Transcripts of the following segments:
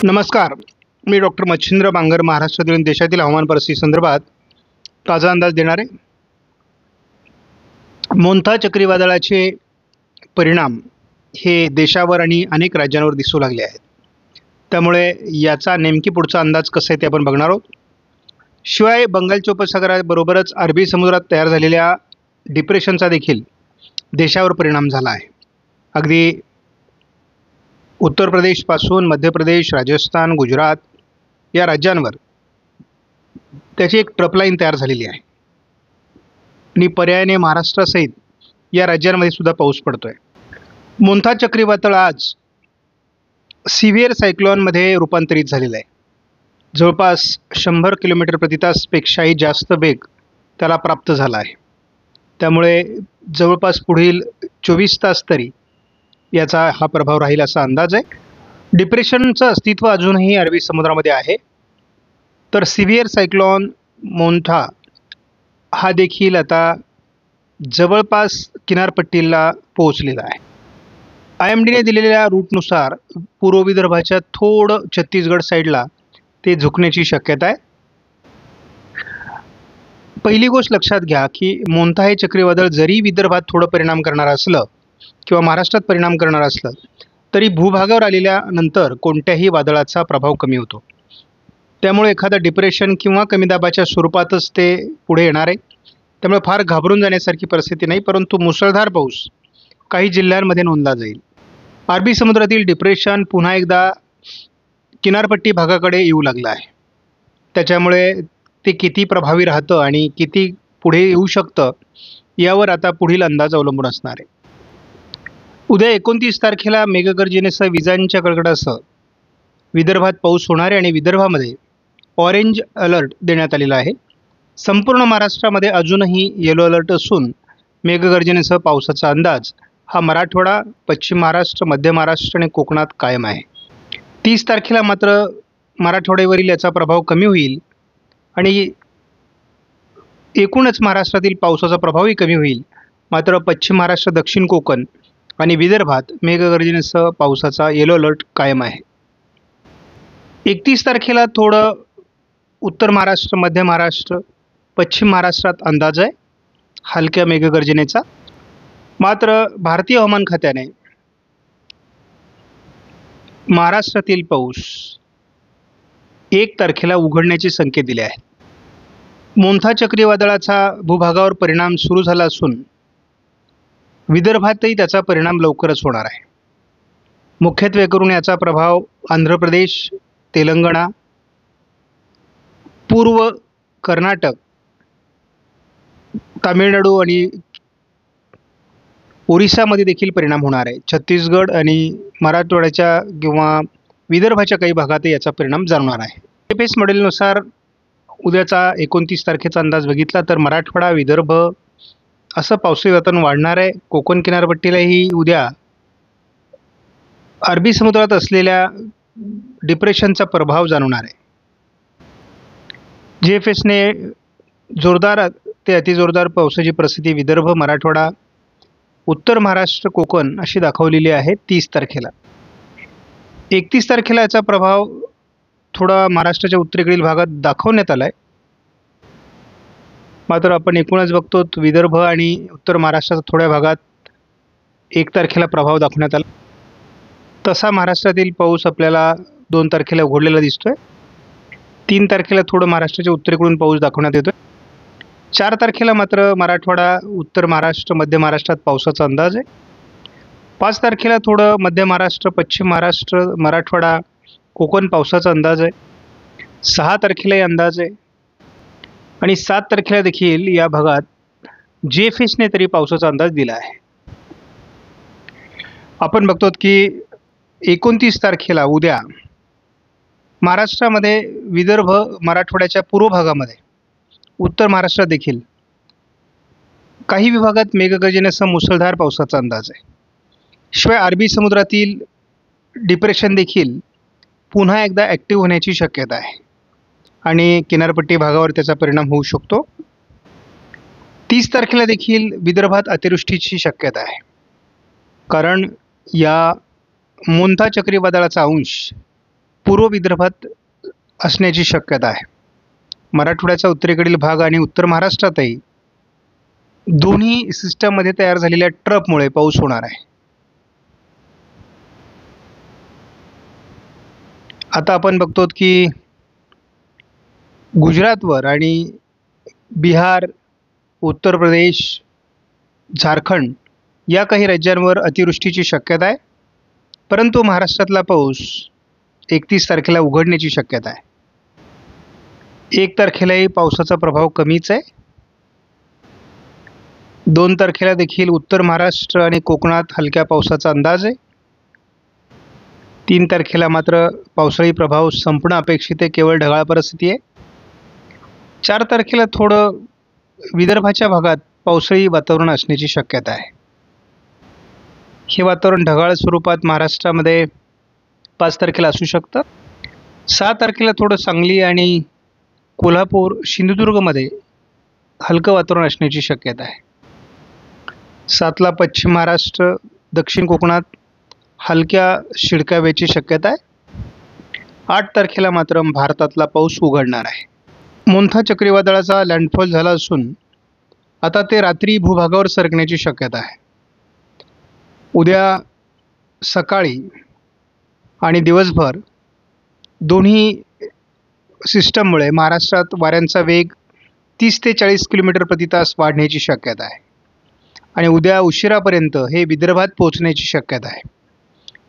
नमस्कार. मी डॉक्टर मच्छिंद्र बांगर महाराष्ट्रातील आणि देशातील हवामान परिस्थिती संदर्भात ताजा अंदाज देणार आहे. मोन्था चक्रीवादळाचे परिणाम हे देशावर आणि अनेक राज्यांवर दिसू लागले आहेत. त्यामुळे याचा नेमकी पुढचा अंदाज कसा आहे ते आपण बघणार आहोत. शिवाय बंगालच्या उपसागराबरोबरच अरबी समुद्रात तयार झालेल्या डिप्रेशनचा देखील देशावर परिणाम झाला आहे. अगदी उत्तर प्रदेशपासून मध्य प्रदेश, राजस्थान, गुजरात या राज्यांवर त्याची एक ट्रपलाईन तयार झालेली आहे आणि पर्यायाने महाराष्ट्रासहित या राज्यांमध्ये सुद्धा पाऊस पडतोय. मोन्था चक्रीवादळ आज सिव्हिअर सायक्लॉनमध्ये रूपांतरित झालेलं आहे. जवळपास 100 किलोमीटर प्रति तासपेक्षाही जास्त वेग त्याला प्राप्त झाला आहे. त्यामुळे जवळपास पुढील 24 तास तरी याचा हा प्रभाव राहील असा अंदाज आहे. डिप्रेशनचं अस्तित्व अजूनही अरबी समुद्रामध्ये आहे. तर सिव्हिअर सायक्लॉन मोन्था हा देखील आता जवळपास किनारपट्टीला पोहोचलेला आहे. IMDने दिलेल्या रूटनुसार पूर्व विदर्भाच्या थोडं छत्तीसगड साईडला ते झुकण्याची शक्यता आहे. पहिली गोष्ट लक्षात घ्या की मोन्था हे चक्रीवादळ जरी विदर्भात थोडं परिणाम करणार असलं किंवा महाराष्ट्रात परिणाम करणार असलं तरी भूभागावर आलेल्यानंतर कोणत्याही वादळाचा प्रभाव कमी होतो. त्यामुळे एखादा डिप्रेशन किंवा कमी दाबाच्या स्वरूपातच ते पुढे येणार आहे. त्यामुळे फार घाबरून जाण्यासारखी परिस्थिती नाही, परंतु मुसळधार पाऊस काही जिल्ह्यांमध्ये नोंदला जाईल. अरबी समुद्रातील डिप्रेशन पुन्हा एकदा किनारपट्टी भागाकडे येऊ लागलं आहे. त्याच्यामुळे ते किती प्रभावी राहतं आणि किती पुढे येऊ शकतं यावर आता पुढील अंदाज अवलंबून असणार आहे. उद्या 29 तारखेला मेघगर्जनेसह विजांच्या कडकडासह विदर्भात पाऊस होणार आहे आणि विदर्भामध्ये ऑरेंज अलर्ट देण्यात आलेला आहे. संपूर्ण महाराष्ट्रामध्ये अजूनही येलो अलर्ट असून मेघगर्जनेसह पावसाचा अंदाज हा मराठवाडा, पश्चिम महाराष्ट्र, मध्य महाराष्ट्र आणि कोकणात कायम आहे. 30 तारखेला मात्र मराठवाड्यावरील याचा प्रभाव कमी होईल आणि एकूणच महाराष्ट्रातील पावसाचा प्रभावही कमी होईल. मात्र पश्चिम महाराष्ट्र, दक्षिण कोकण आणि विदर्भात मेघगर्जनेसह पावसाचा येलो अलर्ट कायम आहे. 31 तारखेला थोडं उत्तर महाराष्ट्र, मध्य महाराष्ट्र, पश्चिम महाराष्ट्रात अंदाज आहे हलक्या मेघगर्जनेचा. मात्र भारतीय हवामान खात्याने महाराष्ट्रातील पाऊस 1 तारखेला उघडण्याचे संकेत दिले आहेत. मोन्था चक्रीवादळाचा भूभागावर परिणाम सुरू झाला असून विदर्भातही त्याचा परिणाम लवकरच होणार आहे. मुख्यत्वे करून याचा प्रभाव आंध्र प्रदेश, तेलंगणा, पूर्व कर्नाटक, तामिळनाडू आणि ओरिसामध्ये देखील परिणाम होणार आहे. छत्तीसगड आणि मराठवाड्याच्या किंवा विदर्भाच्या काही भागातही याचा परिणाम जाणवणार आहे. GPS मॉडेलनुसार उद्याचा 29 तारखेचा अंदाज बघितला तर मराठवाडा, विदर्भ असं पावसाळी वातावरण वाढणार आहे. कोकण किनारपट्टीलाही उद्या अरबी समुद्रात असलेल्या डिप्रेशनचा प्रभाव जाणवणार आहे. GFSने जोरदार ते अतिजोरदार पावसाची परिस्थिती विदर्भ, मराठवाडा, उत्तर महाराष्ट्र, कोकण अशी दाखवलेली आहे 30 तारखेला. 31 तारखेला याचा प्रभाव थोडा महाराष्ट्राच्या उत्तरेकडील भागात दाखवण्यात आला आहे. मात्र आपण एकूणच बघतो विदर्भ आणि उत्तर महाराष्ट्राच्या थोड्या भागात 1 तारखेला प्रभाव दाखवण्यात आला. तसा महाराष्ट्रातील पाऊस आपल्याला 2 तारखेला उघडलेला दिसतोय. 3 तारखेला थोडं महाराष्ट्राच्या उत्तरेकडून पाऊस दाखवण्यात येतोय. 4 तारखेला मात्र मराठवाडा, उत्तर महाराष्ट्र, मध्य महाराष्ट्रात पावसाचा अंदाज आहे. 5 तारखेला थोडं मध्य महाराष्ट्र, पश्चिम महाराष्ट्र, मराठवाडा, कोकण पावसाचा अंदाज आहे. 6 तारखेलाही अंदाज आहे आणि 7 तारखेला देखील या भागात GFSने तरी पावसाचा अंदाज दिला आहे. आपण बघतो की 29 तारखेला उद्या महाराष्ट्रामध्ये विदर्भ, मराठवाड्याच्या पूर्व भागामध्ये, उत्तर महाराष्ट्रात देखील काही विभागात मेघगर्जनेसह मुसळधार पावसाचा अंदाज आहे. शिवाय अरबी समुद्रातील डिप्रेशन देखील पुन्हा एकदा ॲक्टिव्ह होण्याची शक्यता आहे आणि किनारपट्टी भागावर त्याचा परिणाम होऊ शकतो. 30 तारखेला देखील विदर्भात अतिवृष्टीची शक्यता आहे. कारण या मोन्था चक्रीवादळाचा अंश पूर्व विदर्भात असण्याची शक्यता आहे. मराठवाड्याचा उत्तरेकडील भाग आणि उत्तर महाराष्ट्रातही दोन्ही सिस्टममध्ये तयार झालेल्या ट्रफमुळे पाऊस होणार आहे. आता आपण बघतो की गुजरातवर आणि बिहार, उत्तर प्रदेश, झारखंड या काही राज्यांवर अतिवृष्टीची शक्यता आहे. परंतु महाराष्ट्रातला पाऊस 31 तारखेला उघडण्याची शक्यता आहे. 1 तारखेलाही पावसाचा प्रभाव कमीच आहे. 2 तारखेला देखील उत्तर महाराष्ट्र आणि कोकणात हलक्या पावसाचा अंदाज आहे. 3 तारखेला मात्र पावसाळी प्रभाव संपणं अपेक्षित आहे, केवळ ढगाळ परिस्थिती आहे. 4 तारखेला थोडं विदर्भाच्या भागात पावसाळी वातावरण असण्याची शक्यता आहे. हे वातावरण ढगाळ स्वरूपात महाराष्ट्रामध्ये 5 तारखेला असू शकतं. 6 तारखेला थोडं सांगली आणि कोल्हापूर, सिंधुदुर्गमध्ये हलकं वातावरण असण्याची शक्यता आहे. 7ला पश्चिम महाराष्ट्र, दक्षिण कोकणात हलक्या शिडकाव्याची शक्यता आहे. 8 तारखेला मात्र भारतातला पाऊस उघडणार आहे. मोन्था चक्रीवादळाचा लँडफॉल झाला असून आता ते रात्री भूभागावर सरकण्याची शक्यता आहे. उद्या सकाळी आणि दिवसभर दोन्ही सिस्टममुळे महाराष्ट्रात वाऱ्यांचा वेग 30 ते 40 किलोमीटर प्रति तास वाढण्याची शक्यता आहे आणि उद्या उशिरापर्यंत हे विदर्भात पोहोचण्याची शक्यता आहे.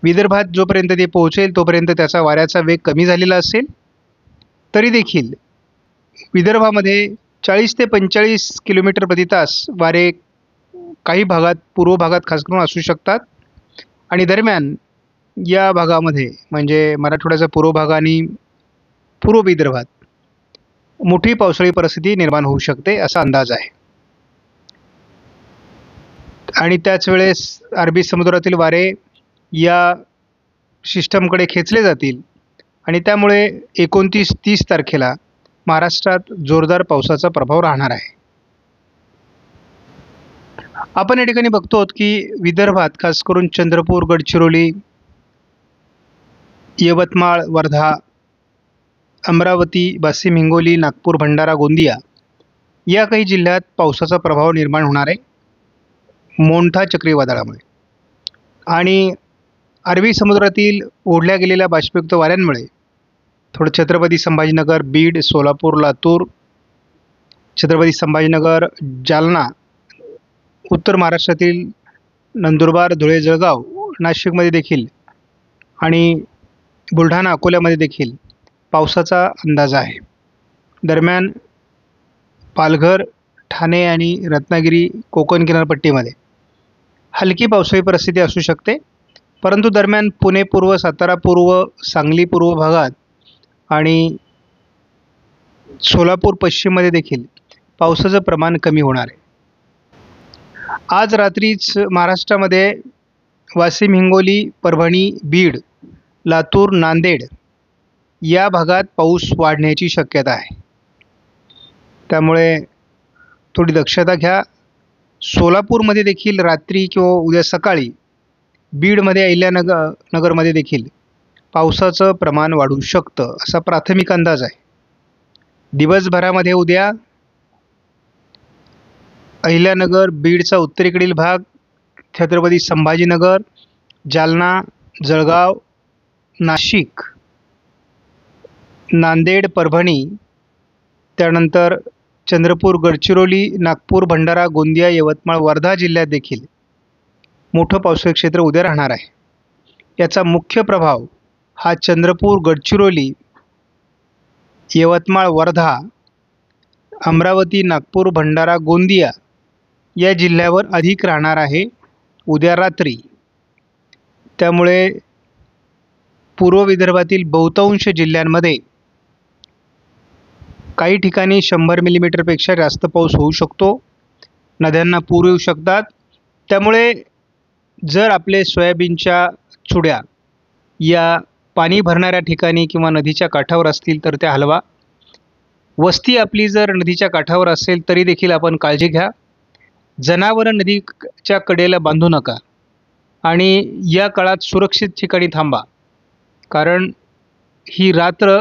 विदर्भात जोपर्यंत ते पोहोचेल तोपर्यंत त्याचा वाऱ्याचा वेग कमी झालेला असेल, तरी देखील विदर्भामध्ये 40 ते 45 किलोमीटर प्रति तास वारे काही भागात, पूर्व भागात खास करून असू शकतात आणि दरम्यान या भागामध्ये म्हणजे मराठवाड्याचा पूर्व भाग आणि पूर्व विदर्भात मोठी पावसाळी परिस्थिती निर्माण होऊ शकते असा अंदाज आहे. आणि त्याच वेळेस अरबी समुद्रातील वारे या सिस्टमकडे खेचले जातील आणि त्यामुळे 29-30 तारखेला महाराष्ट्रात जोरदार पावसाचा प्रभाव राहणार आहे. आपण या ठिकाणी बघतो की विदर्भात खास करून चंद्रपूर, गडचिरोली, यवतमाळ, वर्धा, अमरावती, वाशिम, हिंगोली, नागपूर, भंडारा, गोंदिया या काही जिल्ह्यात पावसाचा प्रभाव निर्माण होणार आहे मोन्था चक्रीवादळामुळे. आणि अरबी समुद्रातील ओढल्या गेलेल्या बाष्पयुक्त वाऱ्यांमुळे थोडं छत्रपती संभाजीनगर, बीड, सोलापूर, लातूर, छत्रपती संभाजीनगर, जालना, उत्तर महाराष्ट्रातील नंदुरबार, धुळे, जळगाव, नाशिकमध्ये देखील आणि बुलढाणा, अकोल्यामध्ये देखील पावसाचा अंदाज आहे. दरम्यान पालघर, ठाणे आणि रत्नागिरी, कोकण किनारपट्टीमध्ये हलकी पावसाळी परिस्थिती असू शकते. परंतु दरम्यान पुणे पूर्व, सातारा पूर्व, सांगली पूर्व भागात आणि सोलापूर पश्चिममध्ये देखील पावसाचं प्रमाण कमी होणार आहे. आज रात्रीच महाराष्ट्रामध्ये वाशिम, हिंगोली, परभणी, बीड, लातूर, नांदेड या भागात पाऊस वाढण्याची शक्यता आहे. त्यामुळे थोडी दक्षता घ्या. सोलापूरमध्ये देखील रात्री किंवा उद्या सकाळी, बीडमध्ये, अहिल्यानगरमध्ये देखील पावसाचं प्रमाण वाढू शकतं असा प्राथमिक अंदाज आहे. दिवसभरामध्ये उद्या अहिल्यानगर, बीडचा उत्तरेकडील भाग, छत्रपती संभाजीनगर, जालना, जळगाव, नाशिक, नांदेड, परभणी, त्यानंतर चंद्रपूर, गडचिरोली, नागपूर, भंडारा, गोंदिया, यवतमाळ, वर्धा जिल्ह्यात देखील मोठं पावसाळी क्षेत्र उद्या राहणार आहे. याचा मुख्य प्रभाव हा चंद्रपूर, गडचिरोली, यवतमाळ, वर्धा, अमरावती, नागपूर, भंडारा, गोंदिया या जिल्ह्यावर अधिक राहणार आहे उद्या रात्री. त्यामुळे पूर्व विदर्भातील बहुतांश जिल्ह्यांमध्ये काही ठिकाणी 100 मिलीमीटरपेक्षा जास्त पाऊस होऊ शकतो. नद्यांना पूर येऊ शकतात. त्यामुळे जर आपले सोयाबीनच्या चुड्या या पाणी भरणाऱ्या ठिकाणी किंवा नदीच्या काठावर असतील तर त्या हलवा. वस्ती आपली जर नदीच्या काठावर असेल तरी देखील आपण काळजी घ्या. जनावरं नदीच्या कडेला बांधू नका आणि या काळात सुरक्षित ठिकाणी थांबा. कारण ही रात्र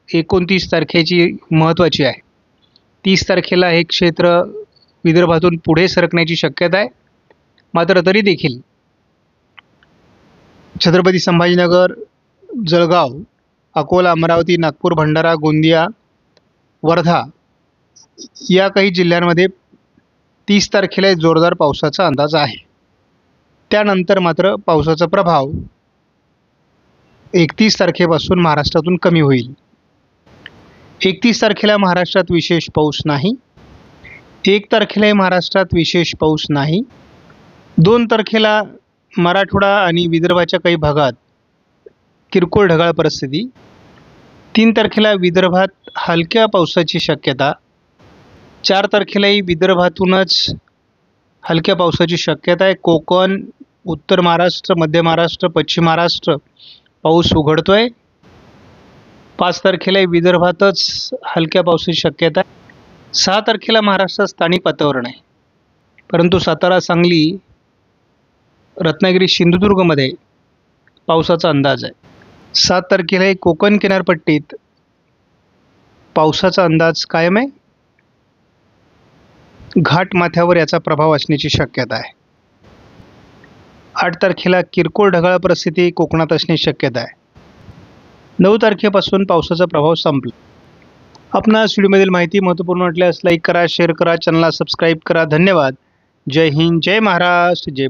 29 तारखेची महत्त्वाची आहे. 30 तारखेला हे क्षेत्र विदर्भातून पुढे सरकण्याची शक्यता आहे. मात्र तरी देखील छत्रपती संभाजीनगर, जळगाव, अकोला, अमरावती, नागपूर, भंडारा, गोंदिया, वर्धा या काही जिल्ह्यांमध्ये 30 तारखेला जोरदार पावसाचा अंदाज आहे. त्यानंतर मात्र पावसाचा प्रभाव 31 तारखेपासून महाराष्ट्रातून कमी होईल. 31 तारखेला महाराष्ट्रात विशेष पाऊस नाही. 1 तारखेलाही महाराष्ट्रात विशेष पाऊस नाही. 2 तारखेला मराठवाडा आणि विदर्भाच्या काही भागात किरकोळ ढगाळ परिस्थिती. 3 तारखेला विदर्भात हलक्या पावसाची शक्यता. 4 तारखेलाही विदर्भातूनच हलक्या पावसाची शक्यता आहे. कोकण, उत्तर महाराष्ट्र, मध्य महाराष्ट्र, पश्चिम महाराष्ट्र पाऊस उघडतोय. 5 तारखेलाही विदर्भातच हलक्या पावसाची शक्यता आहे. 6 तारखेला महाराष्ट्रात स्थानिक वातावरण आहे, परंतु सातारा, सांगली, रत्नागिरी, सिंधुदुर्गमध्ये पावसाचा अंदाज आहे. 7 तारखेलाही कोकण किनारपट्टीत पावसाचा अंदाज कायम आहे. घाट माथ्यावर याचा प्रभाव असण्याची शक्यता आहे. 8 तारखेला किरकोळ ढगाळ परिस्थिती कोकणात असण्याची शक्यता आहे. 9 तारखेपासून पावसाचा प्रभाव संपला. आपणास व्हिडिओमधील माहिती महत्त्वपूर्ण वाटल्यास लाईक करा, शेअर करा, चॅनलला सबस्क्राईब करा. धन्यवाद. जय हिंद, जय महाराष्ट्र, जय